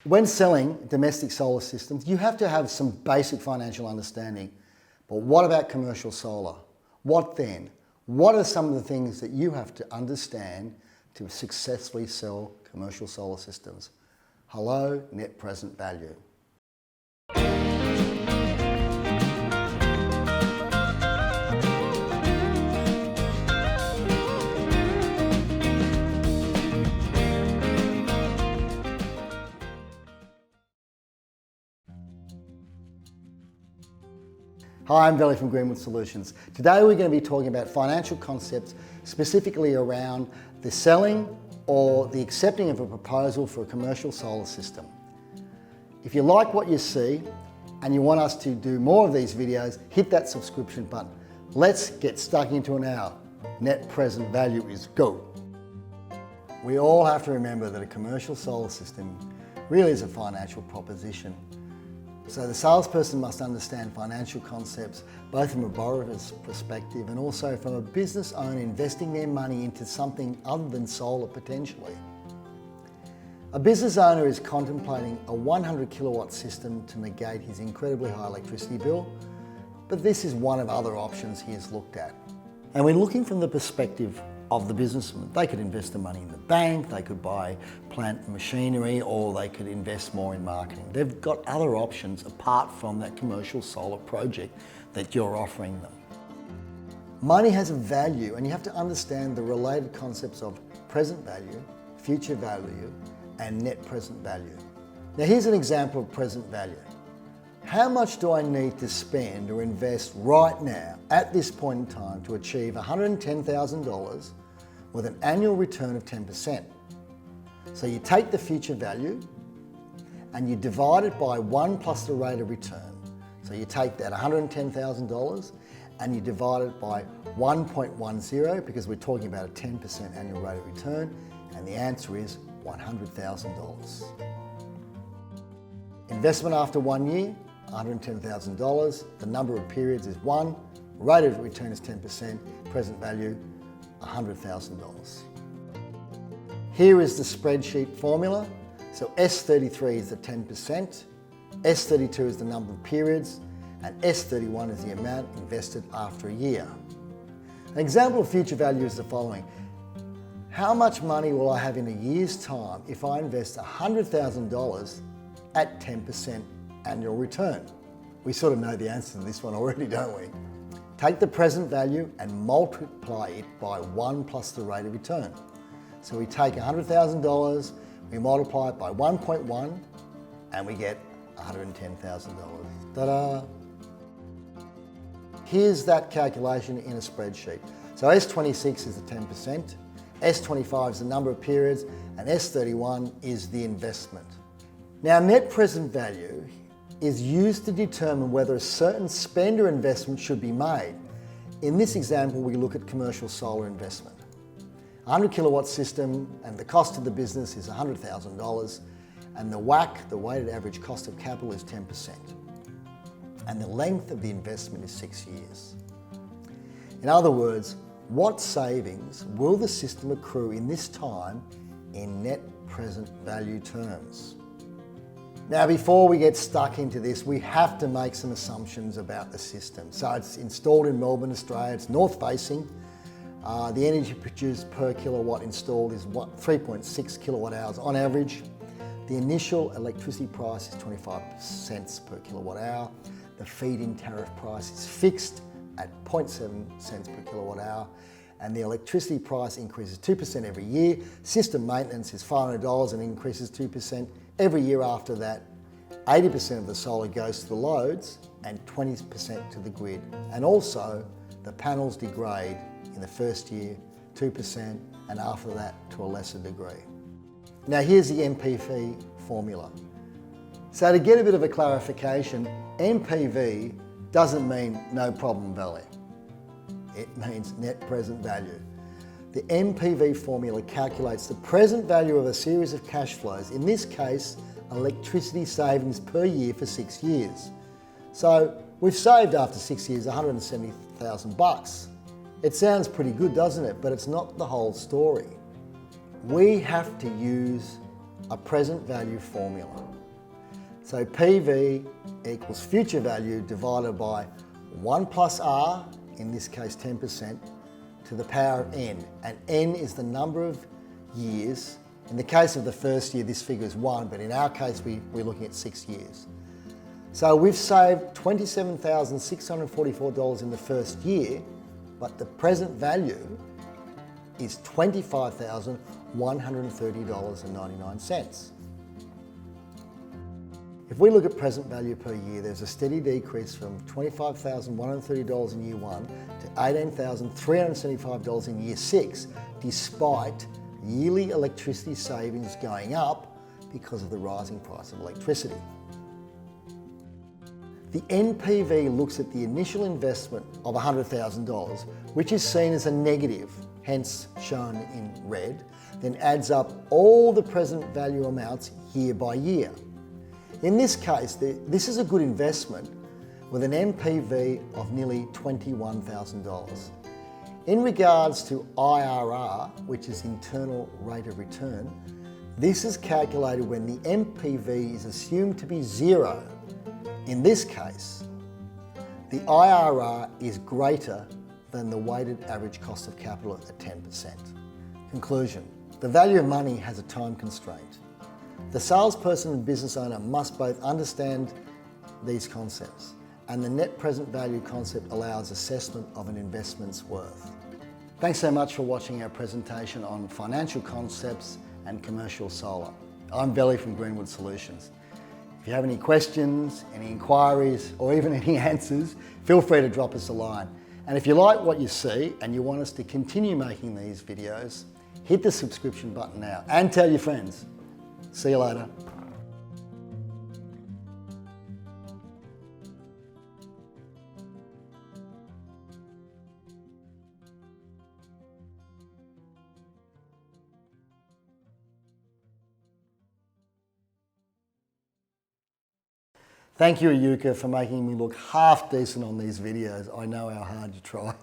When selling domestic solar systems, you have to have some basic financial understanding. But what about commercial solar? What then? What are some of the things that you have to understand to successfully sell commercial solar systems? Hello, net present value. Hi, I'm Veli from Greenwood Solutions. Today we're going to be talking about financial concepts specifically around the selling or the accepting of a proposal for a commercial solar system. If you like what you see and you want us to do more of these videos, hit that subscription button. Let's get stuck into an hour. Net present value is go. We all have to remember that a commercial solar system really is a financial proposition. So the salesperson must understand financial concepts both from a borrower's perspective and also from a business owner investing their money into something other than solar potentially. A business owner is contemplating a 100 kilowatt system to negate his incredibly high electricity bill, but this is one of other options he has looked at. And when looking from the perspective of the businessman, they could invest the money in the bank, they could buy plant and machinery, or they could invest more in marketing. They've got other options apart from that commercial solar project that you're offering them. Money has a value, and you have to understand the related concepts of present value, future value, and net present value. Now here's an example of present value. How much do I need to spend or invest right now at this point in time to achieve $110,000 with an annual return of 10%? So you take the future value and you divide it by 1 plus the rate of return. So you take that $110,000 and you divide it by 1.10 because we're talking about a 10% annual rate of return, and the answer is $100,000. Investment after 1 year, $110,000, the number of periods is 1, rate of return is 10%, present value $100,000. Here is the spreadsheet formula. So S33 is the 10%, S32 is the number of periods, and S31 is the amount invested after a year. An example of future value is the following. How much money will I have in a year's time if I invest $100,000 at 10% annual return? We sort of know the answer to this one already, don't we? Take the present value and multiply it by 1 plus the rate of return. So we take $100,000, we multiply it by 1.1, and we get $110,000. Ta-da! Here's that calculation in a spreadsheet. So S26 is the 10%, S25 is the number of periods, and S31 is the investment. Now, net present value is used to determine whether a certain spend or investment should be made. In this example, we look at commercial solar investment. A 100 kilowatt system and the cost of the business is $100,000, and the WACC, the weighted average cost of capital, is 10%. And the length of the investment is 6 years. In other words, what savings will the system accrue in this time in net present value terms? Now, before we get stuck into this, we have to make some assumptions about the system. So it's installed in Melbourne, Australia. It's north facing. The energy produced per kilowatt installed is 3.6 kilowatt hours on average. The initial electricity price is 25 cents per kilowatt hour. The feed-in tariff price is fixed at 0.7 cents per kilowatt hour. And the electricity price increases 2% every year. System maintenance is $500 and increases 2%. Every year after that, 80% of the solar goes to the loads and 20% to the grid. And also, the panels degrade in the first year 2% and after that to a lesser degree. Now here's the NPV formula. So to get a bit of a clarification, NPV doesn't mean no problem value. It means net present value. The NPV formula calculates the present value of a series of cash flows, in this case, electricity savings per year for 6 years. So we've saved after 6 years $170,000. It sounds pretty good, doesn't it? But it's not the whole story. We have to use a present value formula. So PV equals future value divided by 1 plus R, in this case 10%, to the power of N. And N is the number of years. In the case of the first year, this figure is 1, but in our case, we're looking at 6 years. So we've saved $27,644 in the first year, but the present value is $25,130.99. If we look at present value per year, there's a steady decrease from $25,130 in year 1 to $18,375 in year 6, despite yearly electricity savings going up because of the rising price of electricity. The NPV looks at the initial investment of $100,000, which is seen as a negative, hence shown in red, then adds up all the present value amounts year by year. In this case, this is a good investment with an NPV of nearly $21,000. In regards to IRR, which is internal rate of return, this is calculated when the NPV is assumed to be 0. In this case, the IRR is greater than the weighted average cost of capital at 10%. Conclusion: the value of money has a time constraint. The salesperson and business owner must both understand these concepts, and the net present value concept allows assessment of an investment's worth. Thanks so much for watching our presentation on financial concepts and commercial solar. I'm Belly from Greenwood Solutions. If you have any questions, any inquiries, or even any answers, feel free to drop us a line. And if you like what you see and you want us to continue making these videos, hit the subscription button now and tell your friends. See you later. Thank you, Ayuka, for making me look half decent on these videos. I know how hard you try.